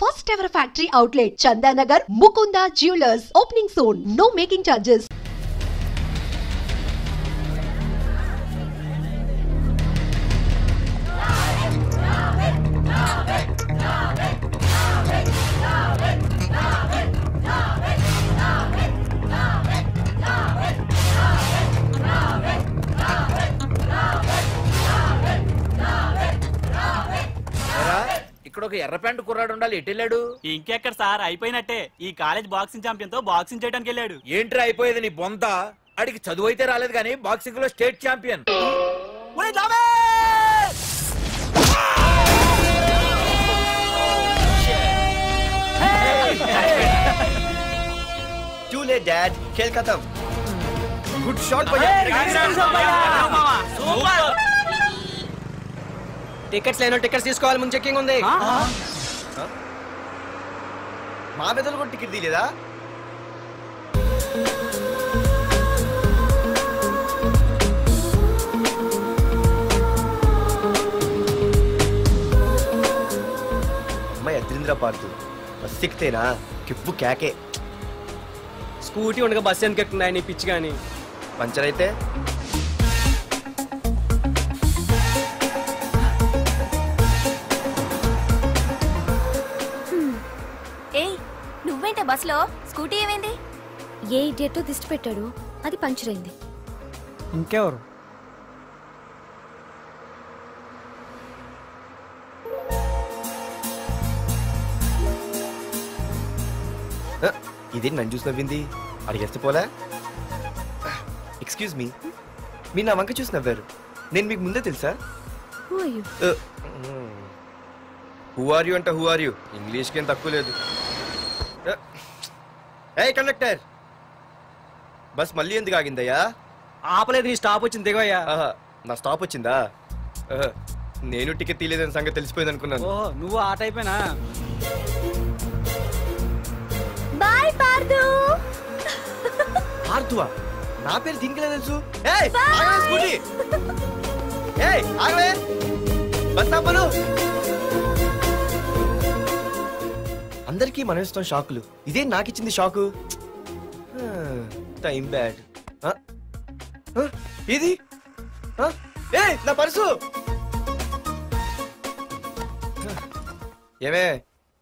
First ever factory outlet, Chandanagar, Mukunda Jewelers, opening soon. No making charges. ఇక్కడ ఒక ఎర్ర pant కుర్రాడు ఉండాలి, ఎటు వెళ్ళాడు? ఇంకెక్కడ సార్, అయిపోయినట్టే. ఈ కాలేజ్ బాక్సింగ్ ఛాంపియన్ తో బాక్సింగ్ చేయడానికి వెళ్ళాడు. ఏంట్రా అయిపోయేది నీ బొంత? అడిగి చదువు అయితే రాలేదు కానీ బాక్సింగ్ లో state champion. Too late, Dad. खेल खत्म. Good shot, भैया. టికెట్స్ లేనో టికెట్స్ తీసుకోవాలి, ముందు చెక్కింగ్ ఉంది. మా పెద్దలు కూడా టికెట్ తీయలేదా? అమ్మాయి అద్రింద్ర పార్తు బస్ ఎక్కితేనా కిప్పు కేకే. స్కూటీ ఉండగా బస్సు ఎందుకు ఎక్కుతున్నాయి నీ పిచ్చి కానీ? పంచర్ అయితే నువ్వేంటే బస్సులో? స్కూటీ ఏమైంది? ఏ ఇడియట్ దిష్టి పెట్టాడు, అది పంచర్ అయింది. ఇంకెవరు? ఇదేంటి నన్ను చూసి నవ్వింది? అడిగేస్తే పోలే. ఎక్స్క్యూజ్ మీ, మీరు నా వంక చూసి నవ్వారు. నేను మీకు ముందే తెలుసా? హూ ఆర్ యూ అంటే హూ ఆర్ యూ, ఇంగ్లీష్కి ఏం తక్కువ లేదు. ఏ కండక్టర్, బస్ మళ్ళీ ఎందుకు ఆగిందయ్యా? ఆపలేదు, నీ స్టాప్ వచ్చింది దిగవయ్యా. నా స్టాప్ వచ్చిందా? నేను టికెట్ తీయలేదని సంగతి తెలిసిపోయింది అనుకున్నాను. ఓహో, నువ్వు ఆ టైపేనా? బాయ్ పార్దు. పార్థువా? నా పేరు దీనికిలా తెలుసు? ఏయ్ ఆగవే స్కూటీ. ఏయ్ ఆగవే, బస్ ఆపను. అందరికీ మనం ఇస్తాం షాకులు, ఇదే నాకు ఇచ్చింది షాకు. Time bad. ఇది నా పర్సు. ఏమే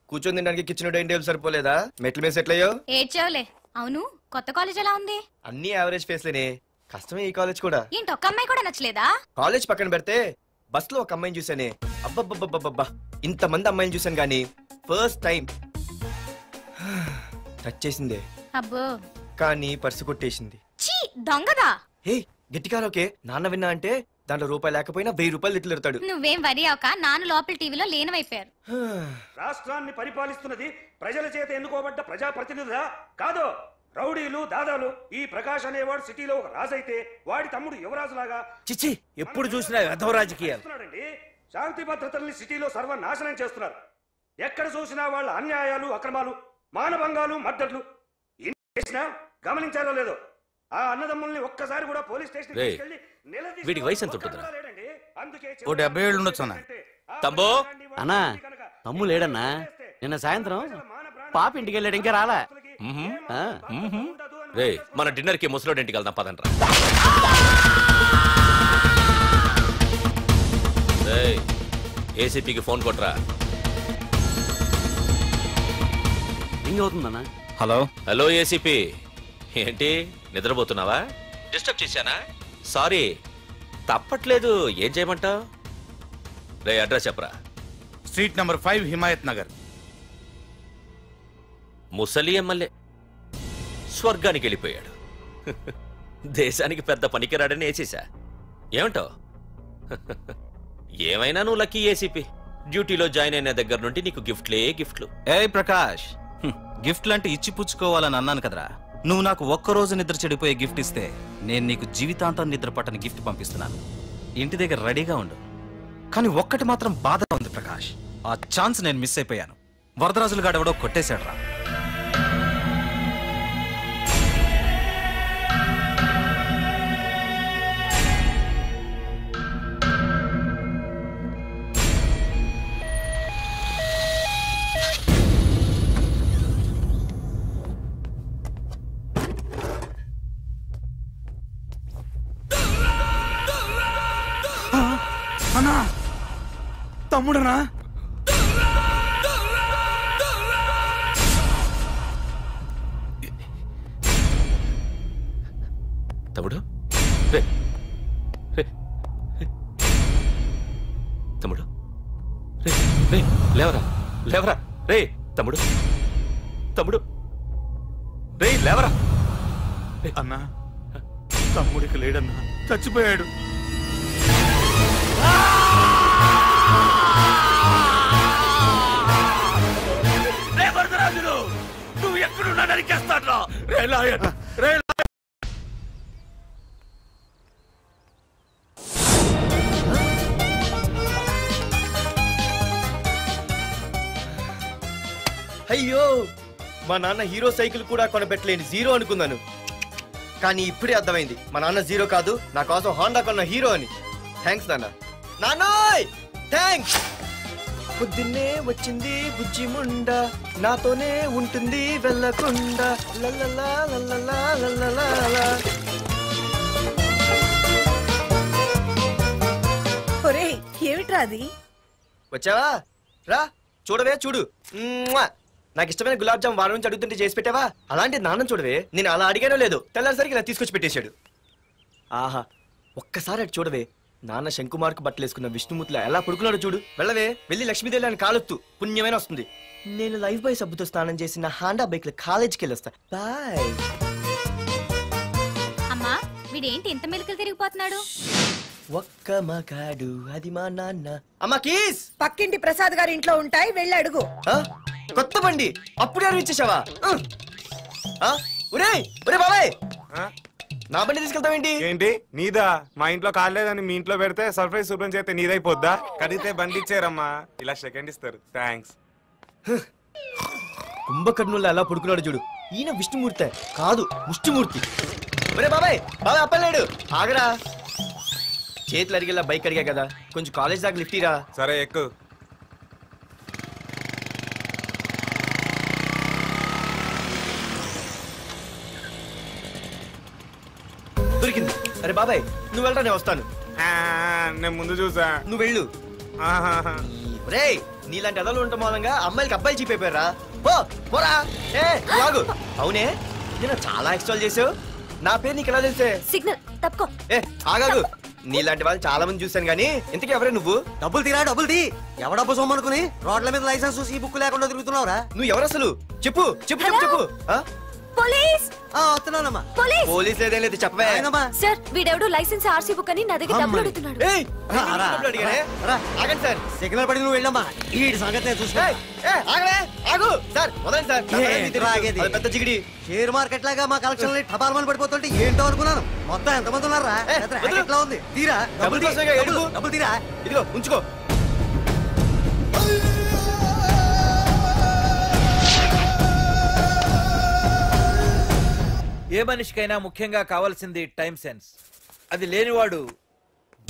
కూర్చొని తినడానికి కిచెన్ డైనింగ్ టేబుల్ సరిపోలేదా? మెట్ల మీద సెట్ అయ్యో. ఏడ్చావులే. అవును, కొత్త కాలేజ్ ఎలా ఉంది? అన్ని యావరేజ్ ఫేస్లేనే, కష్టమే ఈ కాలేజ్ కూడా. ఏంటి, ఒక్క అమ్మాయి కూడా నచ్చలేదా? కాలేజ్ పక్కన పెడితే బస్ లో ఒక అమ్మాయిని చూసానే, అబ్బబ్బబ్బబ్బబ్బా ఇంతమంది అమ్మాయిని చూసాను గానీ ఫస్ట్ టైం టచ్ చేసిందే. అబ్బో, కానీ పర్సు కొట్టేసింది. చీ దొంగదా. హే గట్టిగా ఓకే, నాన్న విన్నా అంటే దాంట్లో రూపాయి లేకపోయినా 1000 రూపాయలు తిట్లు. నువ్వేం వరి అవక, నాన్న లోపల టీవీలో లీనమైపోయారు. రాష్ట్రాన్ని పరిపాలిస్తున్నది ప్రజల చేత ఎన్నుకోబడ్డ ప్రజాప్రతినిధులా కాదు, రౌడీలు దాదాలు. ఈ ప్రకాష్ అనేవాడు సిటీలో ఒక రాజైతే వాడి తమ్ముడు యువరాజులాగా చిచ్చి ఎప్పుడు చూసినా వెధవ రాజకీయాలు. శాంతి భద్రతల్ని సిటీలో సర్వనాశనం చేస్తున్నారు. ఎక్కడ చూసినా వాళ్ళ అన్యాయాలు, అక్రమాలు, మానభంగాలు, మద్దతులు. చేసినా గమనించాలో లేదో, ఆ అన్నదమ్ముల్ని ఒక్కసారి కూడా పోలీస్ స్టేషన్ వీడికి వయసు ఎంత ఉంటుందిరా? ఓ 70 ఏళ్ళు ఉండొచ్చు అన్న. తమ్ముడు అన్నా, తమ్ము లేడన్నా. నిన్న సాయంత్రం పాప ఇంటికి వెళ్ళాడు, ఇంకా రాలా. రే మన డిన్నర్ కి ముసలోడి ఇంటికి వెళ్దాం పదండ్రా. ఏసీపీకి ఫోన్ కొట్రా. రింగ్ అవుతుందన్నా. హలో హలో ఏసీపీ, ఏంటి నిద్రపోతున్నావా? డిస్టర్బ్ చేశానా? సారీ, తప్పట్లేదు. ఏం చేయమంటావు? రే అడ్రస్ చెప్పరా. Street number 5 Himayat Nagar. ముసలి ఎమ్మెల్యే స్వర్గానికి వెళ్ళిపోయాడు. దేశానికి పెద్ద పనికిరాడని వేసేసా. ఏమంటావు? ఏమైనా నువ్వు లక్కీ ఏసీపీ. డ్యూటీలో జాయిన్ అయిన దగ్గర నుండి నీకు గిఫ్ట్లు. ఏ ప్రకాష్, గిఫ్ట్ లాంటి ఇచ్చి పుచ్చుకోవాలని అన్నాను కదరా. నువ్వు నాకు ఒక్కరోజు నిద్ర చెడిపోయే గిఫ్ట్ ఇస్తే నేను నీకు జీవితాంతం నిద్ర పట్టని గిఫ్ట్ పంపిస్తున్నాను. ఇంటి దగ్గర రెడీగా ఉండు. కానీ ఒక్కటి మాత్రం బాధగా ఉంది ప్రకాష్, ఆ ఛాన్స్ నేను మిస్ అయిపోయాను. వరదరాజులు గాడెవడో కొట్టేశాడు రా. తమ్ముడనా? తమ్ముడు రే రే తమ్ముడు రే రే లేవరా లేవరా రే తమ్ముడు తమ్ముడు రే లేవరా అన్నా తమ్ముడికి లేడన్నా, చచ్చిపోయాడు. రే వరదరాజులు, నువ్వు ఎక్కడున్నా నరికేస్తాడ్రా. రే లాయర్, రే అయ్యో మా నాన్న హీరో సైకిల్ కూడా కొనబెట్టలేని జీరో అనుకున్నాను. కానీ ఇప్పుడే అర్థమైంది మా నాన్న జీరో కాదు, నా కోసం హోండా కొన్న హీరో అని. థ్యాంక్స్ నాన్న. నాన్నోయ్ థ్యాంక్స్. పొద్దున్నే వచ్చింది బుజ్జి ముండ, నాతోనే ఉంటుంది వెళ్ళకుండా. లల్లలా లల్లలా లల్లలా. ఒరేయ్ ఏమిట్రా అది? వచ్చావా? రా చూడవే చూడు. నాకు ఇష్టమైన గులాబ్ జామ్ వారం నుంచి అడుగుతుంటే చేసి పెట్టావా? అలాంటి నాన్న చూడవే, నేను అలా అడిగానో లేదు, తెల్లారిసరికి ఇలా తీసుకొచ్చి పెట్టేశాడు. ఆహా ఒక్కసారి అటు చూడవే, నాన్న శంకుమార్కు బట్టలేసుకున్న విష్ణుమూర్తిలా ఎలా పడుకున్నాడు చూడు. వెళ్ళవే, వెళ్ళి లక్ష్మీదేవి అని కాలొత్తు, పుణ్యమైన వస్తుంది. నేను లైఫ్ బాయ్ సబ్బుతో స్నానం చేసి నా హాండా బైక్ లో కాలేజీకి వెళ్ళొస్తా. బాయ్. అమ్మా వీడేంటి ఇంత మెలికలు తిరిగిపోతున్నాడు? ఒక్క మగాడు అది మా నాన్న. అమ్మా కీస్ పక్కింటి ప్రసాద్ గారి ఇంట్లో ఉంటాయి, వెళ్ళి అడుగు. కొత్త బండి అప్పుడే ఇచ్చేసావా? ఒరే ఒరే బాబాయ్, నా బండి తీసుకెళ్తావేంటి? ఏంటి నీదా? మా ఇంట్లో కాలేదని మీ ఇంట్లో పెడితే సర్ప్రైజ్ శుభ్రం చేస్తే నీదైపోద్దా? కడిగితే బండి ఇచ్చారమ్మా, ఇలా సెకండ్ ఇస్తారు. థ్యాంక్స్. కుంభకర్ణుల్లో ఎలా పడుకున్నాడు చూడు. ఈయన విష్ణుమూర్తి కాదు, ముష్టిమూర్తి. ఒరే బాబాయ్ బాబాయ్ అప్పలేడు, ఆగరా. చేతులు అడిగేలా బైక్ అడిగా కదా, కొంచెం కాలేజ్ దాకా లిఫ్ట్ ఇరా. సరే ఎక్కు. దొరికింది. అరే బాబాయ్ నువ్వు వెళ్ళరా, నేను వస్తాను. నేను ముందు చూసా, నువ్వు వెళ్ళు. రే నీలాంటి అదలు ఉండటం మూలంగా అమ్మాయిలకి అబ్బాయిలు చీపైపోయారా? పోరా. ఏ ఆగు. అవునే నేను చాలా ఎక్స్ట్రాల్ చేసావు, నా పేరు నీకు ఎలా తెలిసే? సిగ్నల్ తప్పుకో. ఏ ఆగాగు, నీలాంటి వాళ్ళు చాలా మంది చూశాను గానీ ఇంతకీ ఎవరే నువ్వు? డబ్బులు తీరా, డబ్బులు తీ. ఎవడబ్బు సొమ్మనుకుని రోడ్ల మీద లైసెన్స్ ఈ బుక్ లేకుండా తిరుగుతున్నావురా? నువ్వు ఎవరు అసలు? చెప్పు చెప్పు చెప్పు చెప్పు. పోలీస్ వస్తున్నానమ్మా. పోలీస్ లేదేం లేదు, చెప్పవే. సార్ వీడెవడో లైసెన్స్ ఆర్సీ బుక్ అని నా దగ్గర డబ్బులు అడుగుతున్నాడు. ఆగండి సార్. సిగ్నల్ పడి నువ్వు వెళ్ళమ్మా, ఈ సంగతి చూసుకో. ఆగు సార్, వదండి సార్. పెద్ద జిగిడి షేర్ మార్కెట్ లాగా మా కలెక్షన్ టపాల్మని పడిపోతుంటే ఏంటో అనుకున్నాను. మొత్తం ఎంతమంది ఉన్నారా? ఎట్లా ఉంది? తీరా డబ్బులు తీరా. ఇదిగో ఉంచుకో. ఏ మనిషికైనా ముఖ్యంగా కావాల్సింది టైం సెన్స్. అది లేనివాడు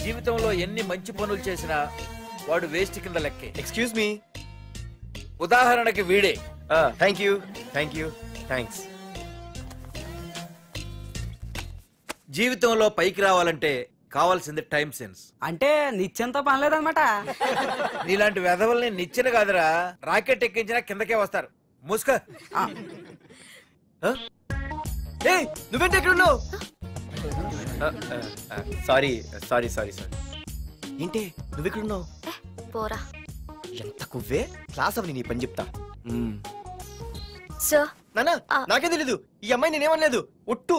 జీవితంలో ఎన్ని మంచి పనులు చేసినా వాడు వేస్ట్ కింద లెక్కే. Excuse me. ఉదాహరణకి వీడే. Thank you thank you thanks. జీవితంలో పైకి రావాలంటే కావాల్సింది టైం సెన్స్. అంటే నిత్యంతో పనిలేదన్నమాట. నీలాంటి వెధవల్ని నిచ్చెన కాదురా, రాకెట్ ఎక్కించినా కిందకే వస్తారు. ముసుక. నువ్వేంటి ఎక్కడ ఉన్నావు? Sorry sorry sorry sorry. ఏంటి నువ్వు ఎక్కడ ఉన్నావు? పోరా. ఎంత కువ్వే. క్లాస్ అవని నీ పని చెప్తా. సార్ నానా నాకే తెలీదు, ఈ అమ్మాయి నేనేమనలేదు ఒట్టు.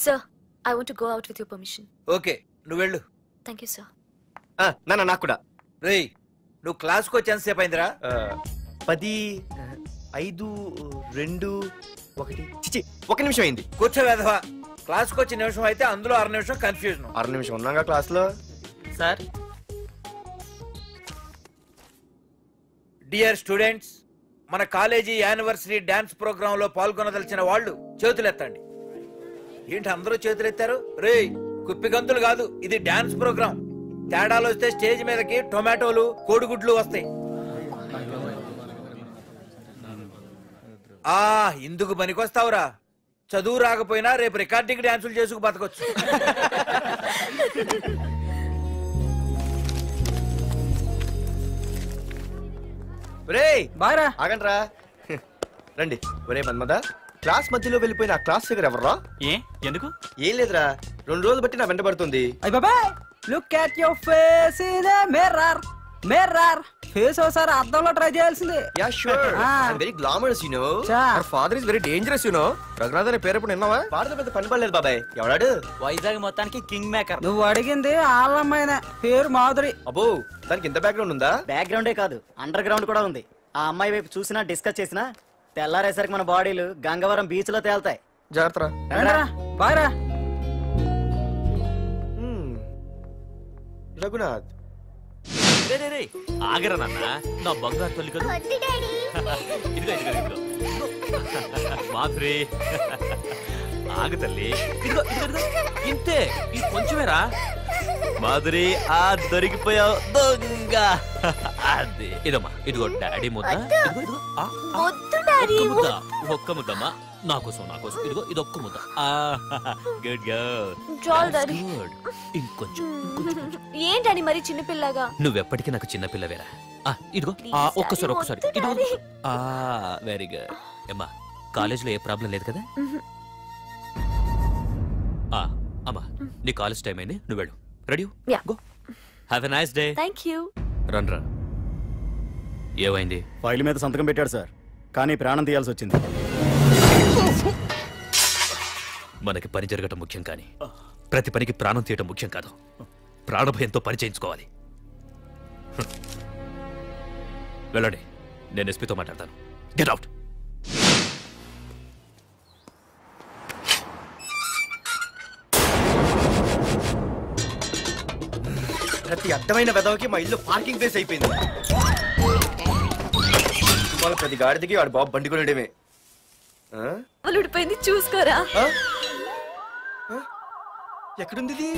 Sir I want to go out with your permission. Okay నువ్వు వెళ్ళు. Thank you sir. నానా నాకు కూడా. రేయ్ నువ్వు క్లాస్కి వచ్చి ఎంతసేపు అయిందిరా? 10, 5, 2, 1 చిచి 1 నిమిషం అయింది. కూర్చో వెధవా. క్లాస్కి వచ్చి నిమిషం అయితే అందులో 6 నిమిషం కన్ఫ్యూజన్. 6 నిమిషం ఉన్నాగా క్లాస్ లో. సార్. డియర్ స్టూడెంట్స్, మన కాలేజీ యానివర్సరీ డాన్స్ ప్రోగ్రామ్ లో పాల్గొనదలిచిన వాళ్ళు చేతులెత్తండి. ఏంటి అందరూ చేతులెత్తారు? రేయ్ కుప్పి గంతులు కాదు, ఇది డాన్స్ ప్రోగ్రామ్. తేడాలు వస్తే స్టేజ్ మీదకి టొమాటోలు కోడిగుడ్లు వస్తాయి. ఇందుకు పనికొస్తావురా. చదువు రాకపోయినా రేపు రికార్డింగ్ డాన్సులు చేసుకు బతకొచ్చు. బాయ్రా ఆగండ్రా రండి. ఒరే మన్మద, క్లాస్ మధ్యలో వెళ్ళిపోయిన ఆ క్లాస్ ఫిగర్ ఎవర్రా? ఎందుకు? ఏం లేదురా, 2 రోజులు బట్టి నా వెంట పడుతుంది. అయ్య బాబాయ్, look at your face in a mirror. Mirror face ఒకసారి అద్దంలో ట్రై చేయాల్సింది. Yeah sure, I am very glamorous you know. Our father is very dangerous you know. Raghunath అనే పేరు ఎప్పుడు విన్నావా? ఫాదర్ పెద్ద పని పడలేదు బాబాయ్. ఎవడాడు? వైజాగ్ మొత్తానికి కింగ్ మేకర్. నువ్వు అడిగింది ఆళ్ళమ్మాయిన పేరు మాధురి. అబ్బో, దానికి ఇంత బ్యాక్గ్రౌండ్ ఉందా? బ్యాక్గ్రౌండే కాదు, అండర్ గ్రౌండ్ కూడా ఉంది. ఆ అమ్మాయి వైపు చూసినా డిస్కస్ చేసినా తెల్లారేసరికి మన బాడీలు గంగవరం బీచ్ లో తేల్తాయి. జాగ్రత్త. బాయ్రా. రఘునాథ్ ఆగరా నాన్న, నా బంగారు తల్లి కదా. ఇదిగో ఇదిగో ఇదిగో మాధురి, ఆగు తల్లి. ఇదిగో ఇదిగో ఇంతే, ఇది కొంచెమేరా. మాధురి, ఆ దొరికిపోయావు దొంగ. అదే ఇదమ్మా, ఇదిగో డాడీ ముద్ద. ఒక్క ముద్దమ్మా, నా కోసం ఇదిగో ఇది ఒక్క ముద్ద. Good good. ఇంకొంచెం. ఏంటని మరి చిన్నపిల్లగా? నువ్వెప్పటికీ నాకు చిన్నపిల్లవేరా. ఇదిగో ఒక్కసారి ఇదిగో. Very good. అమ్మా, కాలేజీలో ఏ ప్రాబ్లం లేదు కదా? అమ్మా, నీ కాలేజ్ టైం అయింది, నువ్వు వెళ్ళు. Ready? Go. Have a nice day. Thank you. రా. ఏమైంది? ఫైల్ మీద సంతకం పెట్టాడు సార్, కానీ ప్రాణం తీయాల్సి వచ్చింది. మనకి పని జరగటం ముఖ్యం, కానీ ప్రతి పనికి ప్రాణం తీయటం ముఖ్యం కాదు. ప్రాణభయంతో పని చేయించుకోవాలి. వెళ్ళండి, నేను ఎస్పీతో మాట్లాడతాను. Get out. ప్రతి అడ్డమైన వెదవకి మా ఇల్లు పార్కింగ్ ప్లేస్ అయిపోయింది. వాళ్ళ ప్రతి గాడిదకి వాడు బాబు బండి కొనడమే. ఉడిపోయింది, చూసుకోరా. ఎక్కడుంది ఇది?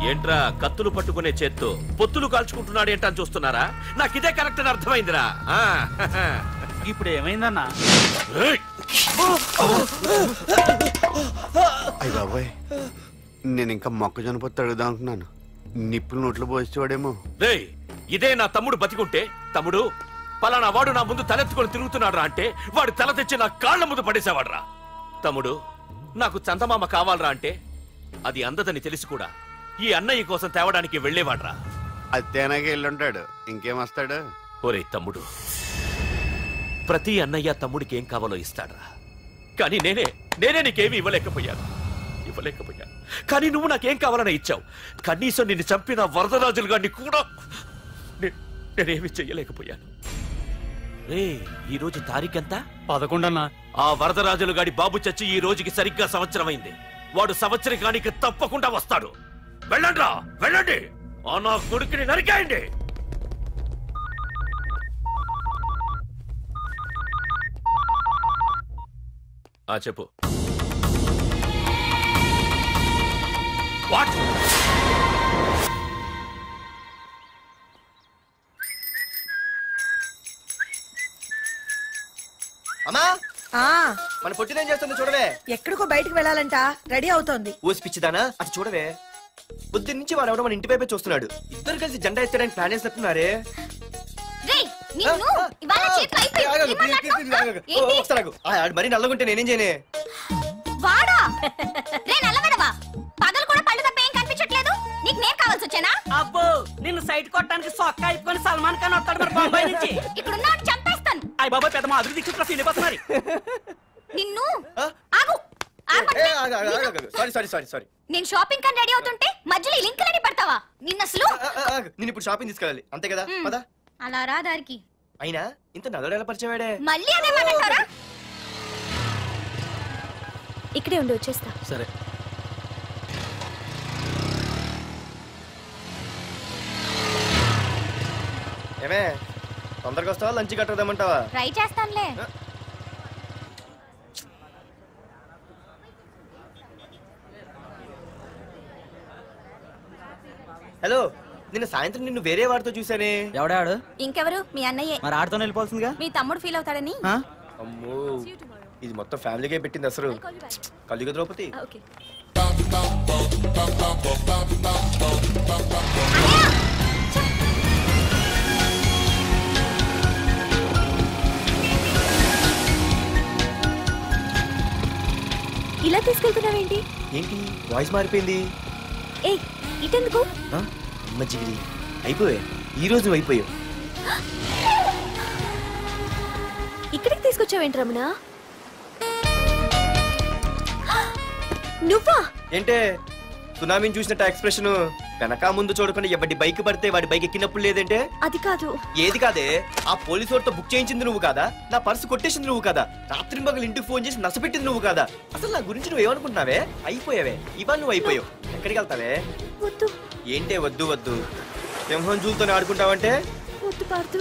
ఏంట్రా కత్తులు పట్టుకునే చేత్తో పొత్తులు కాల్చుకుంటున్నాడు ఏంటని చూస్తున్నారా? నాకు ఇదే కరెక్ట్ అని అర్థమైందిరా. ఇప్పుడు ఏమైందన్నా? అయ్య బాబాయ్, నేను ఇంకా మొక్కజొన్న పొత్తు అడుగుదాం అనుకున్నాను. నిప్పులు నోట్లో పోసేవాడేమో. రేయ్, ఇదే నా తమ్ముడు బతికుంటే, తమ్ముడు పలానా వాడు నా ముందు తలెత్తుకొని తిరుగుతున్నాడు అంటే వాడు తల తెచ్చి నా కాళ్ల ముందు పడేసేవాడ్రా. తమ్ముడు, నాకు చందమామ కావాలరా అంటే అది అందదని తెలిసి కూడా ఈ అన్నయ్య కోసం తేవడానికి వెళ్లేవాడ్రా. అత్తేనాకి వెళ్ళుంటాడు, ఇంకేమొస్తాడు? ఒరే తమ్ముడు, ప్రతి అన్నయ్య తమ్ముడికి ఏం కావాలో ఇస్తాడ్రా. కానీ నేనే నీకేమీ ఇవ్వలేకపోయాను. కానీ నువ్వు నాకేం కావాలని ఇచ్చావు. కనీసం నిన్ను చంపిన వరదరాజులు గారిని కూడా నేనేమి చెయ్యలేకపోయాను. రే, ఈ రోజు తారీఖెంత? 11 అన్నా. ఆ వరదరాజులు గాడి బాబు చచ్చి ఈ రోజుకి సరిగ్గా సంవత్సరం అయింది. వాడు సంవత్సరానికి తప్పకుండా వస్తాడు. వెళ్ళండ్రా, వెళ్ళండి. ఆ నా కొడుకుని నరికేయండి. చెప్పు. వాట్? అమ్మా, మన పొట్టినేం చేస్తుంది చూడవే. ఎక్కడికో బయటకు వెళ్ళాలంట, రెడీ అవుతోంది. ఊసి పిచ్చిదానా, అటు చూడవే. బుద్ధి నుంచి వాడు ఎవడో మన ఇంటి వైపే చూస్తున్నాడు. ఇద్దరు కలిసి జెండా ఎత్తడానికి ప్లాన్ చేస్తున్నారే. మరి నల్లగుంటే నేనేం చేయనే? వాడా రే నల్లవడవా, పగలు కూడా పళ్ళు తప్ప ఏం కనిపించట్లేదు. నీకు నేను కావాల్సి వచ్చానా? అబ్బో, నిన్ను సైట్ కొట్టడానికి సొక్క అయిపోయి సల్మాన్ ఖాన్ వస్తాడు మరి బొంబాయి నుంచి. ఇక్కడ ఉన్న చంపేస్తాను. అయ్య బాబా, పెద్ద మాధురి దీక్షితులు ఫీల్ అయిపోతున్నారు. నిన్ను ఆగు. సారీ. నేను షాపింగ్ కని రెడీ అవుతుంటే మధ్యలో ఈ లింక్ రెడీ పడతావా? నిన్న అసలు నేను ఇప్పుడు షాపింగ్ తీసుకెళ్ళాలి, అంతే కదా? పదా. అలా రా దారికి. అయినా ఇంత నల్లడు ఎలా పరిచయవాడే? మళ్ళీ అదే మాట్లాడతారా? ఇక్కడే ఉండి వచ్చేస్తా. సరే. ఏమే, తొందరగా వస్తావా? లంచ్ కట్టదామంటావా? ట్రై చేస్తానులే. హలో నిన్న సాయంత్రం నిన్ను వేరే వాడితో చూసానే. ఎవడాడు? ఇంకెవరు? మీ అన్నయ్యే. మరి ఆడుతో వెళ్ళిపోతుందిగా. మీ తమ్ముడు ఫీల్ అవుతాడని. అమ్మో ఇది మొత్తం ఫ్యామిలీకే పెట్టింది అసలు. కలియుగ ద్రౌపది. ఇలా తీసుకెళ్తున్నావేంటి? ఏంటి వాయిస్ మారిపోయింది? ఏ ఇటెందుకు? అమ్మ జిగిరి అయిపోయా ఈ రోజు నువ్వు అయిపోయావు. ఇక్కడికి తీసుకొచ్చావేంటి రమణ? నువ్వా? ఏంటే సునామీని చూసినట్టు ఎక్స్ప్రెషన్ వెనక ముందు చూడకుండా ఎవడి బైక్ పడితే వాడి బైక్ ఎక్కినప్పుడు లేదంటే? అది కాదు. ఏది కాదే? ఆ పోలీసు వాడితో బుక్ చేయించింది నువ్వు కాదా? నా పర్సు కొట్టేసింది నువ్వు కాదా? రాత్రి మగలు ఇంటికి ఫోన్ చేసి నసపెట్టింది నువ్వు కాదా? అసలు నా గురించి నువ్వు ఏమనుకుంటున్నావే? అయిపోయావే ఇవాళ నువ్వు అయిపోయావు. ఎక్కడికి వెళ్తావే? ఏంటే వద్దు వద్దు సింహం జూలతో ఆడుకుంటావంటే? వద్దు పార్దు,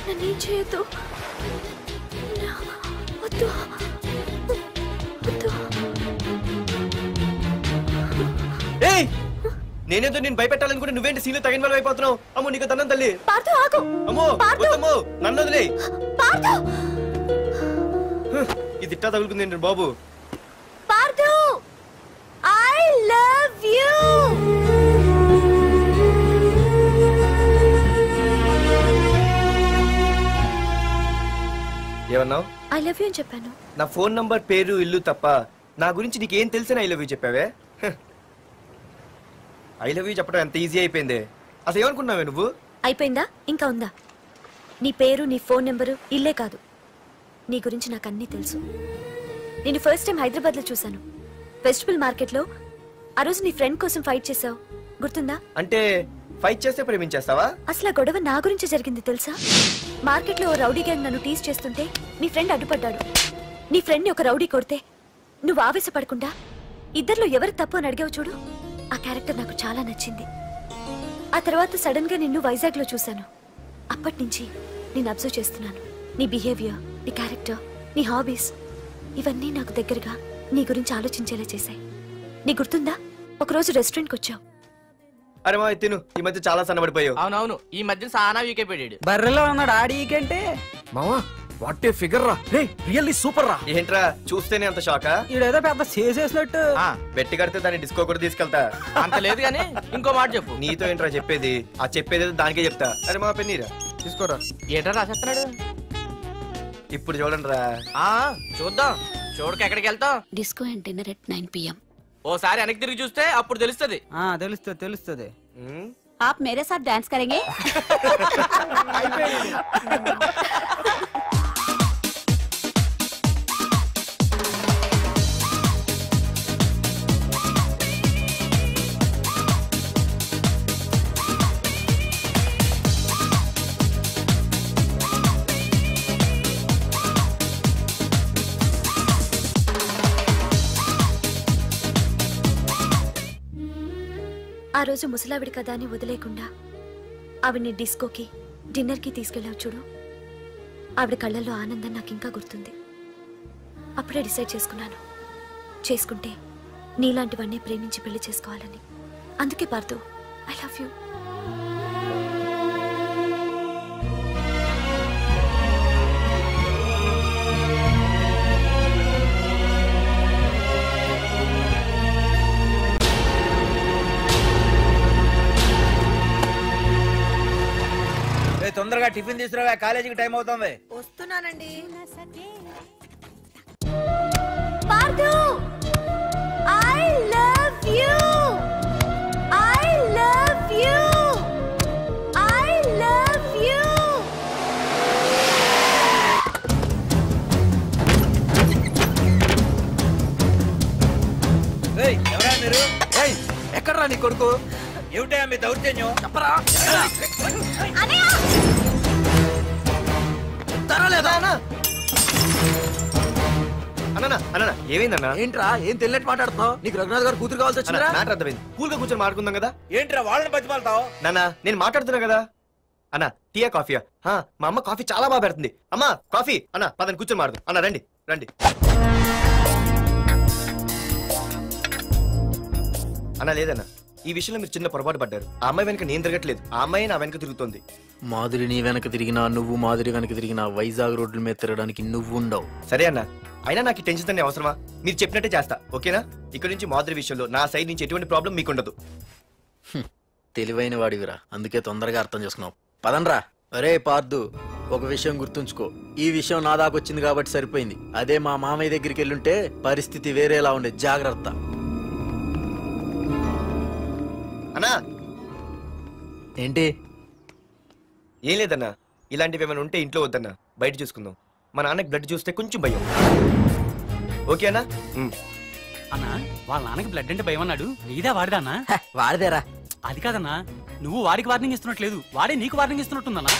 నన్నేం చేయొద్దు. వద్దు వద్దు. ఏయ్ నేనేదో నేను భయపెట్టాలనుకుంటే నువ్వేంటి సీన్లో తగిన వాళ్ళు అయిపోతున్నావు? అమ్మో నీకు దండం తల్లి. అమ్మో వద్దమ్మో నన్ను వదిలే. ఇది ఇట్టా తగులుకుంది బాబు. Pardhu I love you. ఏమన్నావు? ఐ లవ్ యు అని చెప్పాను. నా ఫోన్ నంబర్ పేరు ఇల్లు తప్ప నా గురించి నీకేం తెలిసిన ఐ లవ్ యూ చెప్పావే? ఐ లవ్ యూ చెప్పడం ఎంత ఈజీ అయిపోయింది. అసలు ఏమనుకున్నావే నువ్వు? అయిపోయిందా? ఇంకా ఉందా? నీ పేరు, నీ ఫోన్ నెంబరు, ఇల్లే కాదు, నీ గురించి నాకు అన్నీ తెలుసు. నేను ఫస్ట్ టైం హైదరాబాద్లో చూశాను, వెజిటబుల్ మార్కెట్లో. ఆ రోజు నీ ఫ్రెండ్ కోసం ఫైట్ చేసావు, గుర్తుందా? అంటే ఫైట్ చేస్తే ప్రేమించేస్తావా? అసలు ఆ గొడవ నా గురించి జరిగింది తెలుసా? మార్కెట్లో ఓ రౌడీ గ్యాంగ్ నన్ను టీజ్ చేస్తుంటే నీ ఫ్రెండ్ అడ్డుపడ్డాడు. నీ ఫ్రెండ్ని ఒక రౌడీ కొడితే నువ్వు ఆవేశపడకుండా ఇద్దరిలో ఎవరు తప్పు అని అడిగావు చూడు, ఆ క్యారెక్టర్ నాకు చాలా నచ్చింది. ఆ తర్వాత సడన్ గా నిన్ను వైజాగ్ లో చూశాను. అప్పటి నుంచి నేను అబ్జర్వ్ చేస్తున్నాను. నీ బిహేవియర్, నీ క్యారెక్టర్, నీ హాబీస్ ఇవన్నీ నాకు దగ్గరగా నీ గురించి ఆలోచించేలా చేశాయి. నీ గుర్తుందా ఒకరోజు రెస్టారెంట్కి వచ్చావు? అరే మా తిను ఈ మధ్య చాలా సన్నబడిపోయావు. అవునవును ఈ మధ్య సానా వీకే పెట్టాడు. బర్రెలో ఉన్నాడు ఆడీకంటే. మావా వాట్ ఏ ఫిగర్ రా. రే రియల్లీ సూపర్ రా. ఏంట్రా చూస్తేనే అంత షాకా? ఈడేదో పెద్ద చేసేసినట్టు. బెట్టి కడితే దాన్ని డిస్కో కూడా తీసుకెళ్తా. అంత లేదు గానీ ఇంకో మాట చెప్పు. నీతో ఏంట్రా చెప్పేది? ఆ చెప్పేది దానికే చెప్తా. అరే మా పెన్నీరా తీసుకోరా. ఏంట్రా రాసేస్తున్నాడు? ఇప్పుడు చూడండి రా. చూద్దాం. చూడక ఎక్కడికి వెళ్తాం? Disco and dinner at 9 PM. ఓసారి వెనక్కి తిరిగి చూస్తే అప్పుడు తెలుస్తుంది. తెలుస్తుంది తెలుస్తుంది. आप मेरे साथ डांस करेंगे? ఆ రోజు ముసలావిడి కదా అని వదిలేకుండా ఆవిడ్ని డిస్కోకి, డిన్నర్కి తీసుకెళ్ళావు చూడు, ఆవిడ కళ్ళల్లో ఆనందం నాకు ఇంకా గుర్తుంది. అప్పుడే డిసైడ్ చేసుకున్నాను, చేసుకుంటే నీలాంటివన్నీ ప్రేమించి పెళ్లి చేసుకోవాలని. అందుకే పార్దు ఐ లవ్ యూ. తొందరగా టిఫిన్ తీసుకురా, కాలేజీకి టైం అవుతుంది. వస్తున్నానండి. Pardhu I love you. I love you. I love you. ఎవరా మీరు? ఎక్కడరా నీ కొడుకు? ఏమిటా మీ దౌర్జన్యం? చెప్పరా. అన్న ఏమైందన్నా? ఏంట్రా ఏం తెలియట్టు మాట్లాడుతున్నావు? నీకు రఘునాథ్ గారు కూతురు కావాల్సి వచ్చిందా? మ్యాటర్ అర్థమైంది. కూల్ గా కూర్చొని మాట్లాడుకుందాం కదా. ఏంట్రా వాళ్ళని బతిమాలతావు? నాన్న నేను మాట్లాడుతున్నా కదా. అన్న టీయా కాఫీయా? మా అమ్మ కాఫీ చాలా బాగా పెడుతుంది. అమ్మా కాఫీ. అన్న పదని కూర్చొని మాడదు. అన్న రండి రండి. అన్న లేదన్న ఈ విషయంలో మీరు చిన్న పొరపాటు పడ్డారు. ఆ అమ్మాయి వెనక నేను తిరగట్లేదు, ఆ అమ్మాయి నా వెనక తిరుగుతుంది. మాధురి నీ వెనక తిరిగినా, నువ్వు మాధురి వెనక తిరిగినా వైజాగ్ రోడ్ల మీద తిరగడానికి నువ్వు ఉండవు. సరే అన్న, అయినా నాకు టెన్షన్ అనే అవసరమా? మీరు చెప్పినట్టే చేస్తా, ఓకేనా? ఇక్కడ నుంచి మాధురి విషయంలో నా సైడ్ నుంచి ఎటువంటి ప్రాబ్లం మీకు ఉండదు. తెలివైన వాడివిరా, అందుకే తొందరగా అర్థం చేసుకున్నావు. పదండ్రా. అరే పార్దు, ఒక విషయం గుర్తుంచుకో, ఈ విషయం నా దాకొచ్చింది కాబట్టి సరిపోయింది. అదే మా మామయ్య దగ్గరికి వెళ్ళుంటే పరిస్థితి వేరేలా ఉండే. జాగ్రత్త. అన్నా ఏంటి? ఏం లేదన్నా, ఇలాంటివి ఏమైనా ఉంటే ఇంట్లో వద్దన్నా, బయట చూసుకుందాం. మా నాన్నకి బ్లడ్ చూస్తే కొంచెం భయం. ఓకే అన్నా? అన్నా వాళ్ళ నాన్నకి బ్లడ్ అంటే భయం అన్నాడు, నీదా వాడిదా అన్నా? వాడిదేరా. అది కాదన్నా, నువ్వు వాడికి వార్నింగ్ ఇస్తున్నట్లేదు, వాడే నీకు వార్నింగ్ ఇస్తున్నట్టుందన్నా.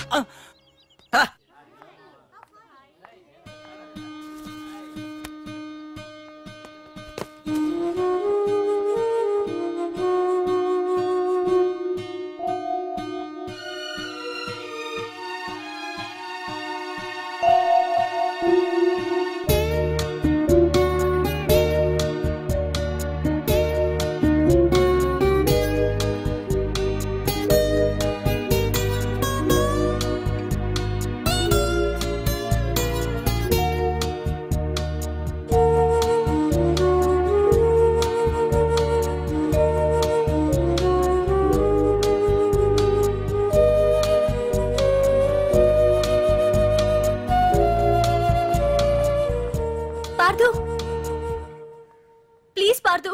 ప్లీజ్ పార్దు,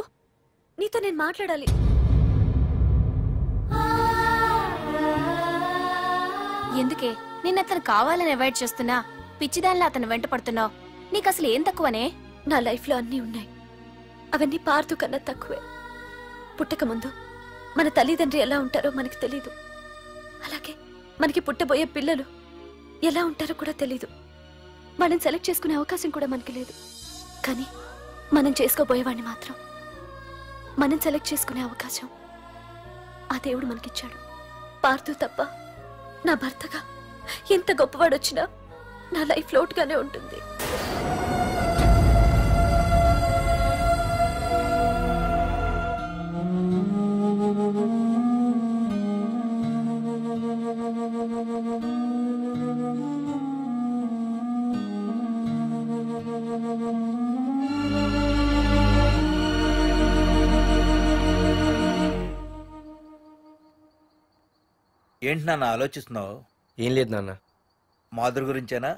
నీతో నేను మాట్లాడాలి. ఎందుకే నిన్న అతను కావాలని అవాయిడ్ చేస్తున్నా, పిచ్చిదానిలా అతను వెంట పడుతున్నావు? నీకు అసలు ఏం తక్కువనే? నా లైఫ్ లో అన్నీ ఉన్నాయి, అవన్నీ పార్దు కన్నా తక్కువే. పుట్టక ముందు మన తల్లిదండ్రి ఎలా ఉంటారో మనకి తెలీదు, అలాగే మనకి పుట్టబోయే పిల్లలు ఎలా ఉంటారో కూడా తెలీదు. మనం సెలెక్ట్ చేసుకునే అవకాశం కూడా మనకి లేదు. కానీ మనం చేసుకోబోయేవాడిని మాత్రం మనం సెలెక్ట్ చేసుకునే అవకాశం ఆ దేవుడు మనకిచ్చాడు. పార్దు తప్ప నా భర్తగా ఎంత గొప్పవాడొచ్చినా నా లైఫ్ లోటుగానే ఉంటుంది. ఏంటి నాన్న ఆలోచిస్తున్నావు? ఏం లేదు నాన్న. మాధురి గురించేనా?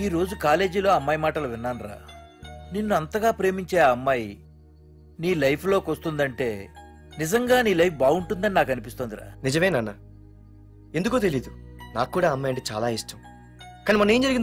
ఈ రోజు కాలేజీలో అమ్మాయి మాటలు విన్నానురా. నిన్ను అంతగా ప్రేమించే ఆ అమ్మాయి నీ లైఫ్లోకి వస్తుందంటే నిజంగా నీ లైఫ్ బాగుంటుందని నాకు అనిపిస్తుందిరా. నిజమే నాన్న, ఎందుకో తెలీదు, నాకు కూడా అమ్మాయి అంటే చాలా ఇష్టం. కానీ మొన్న ఏం జరిగిందో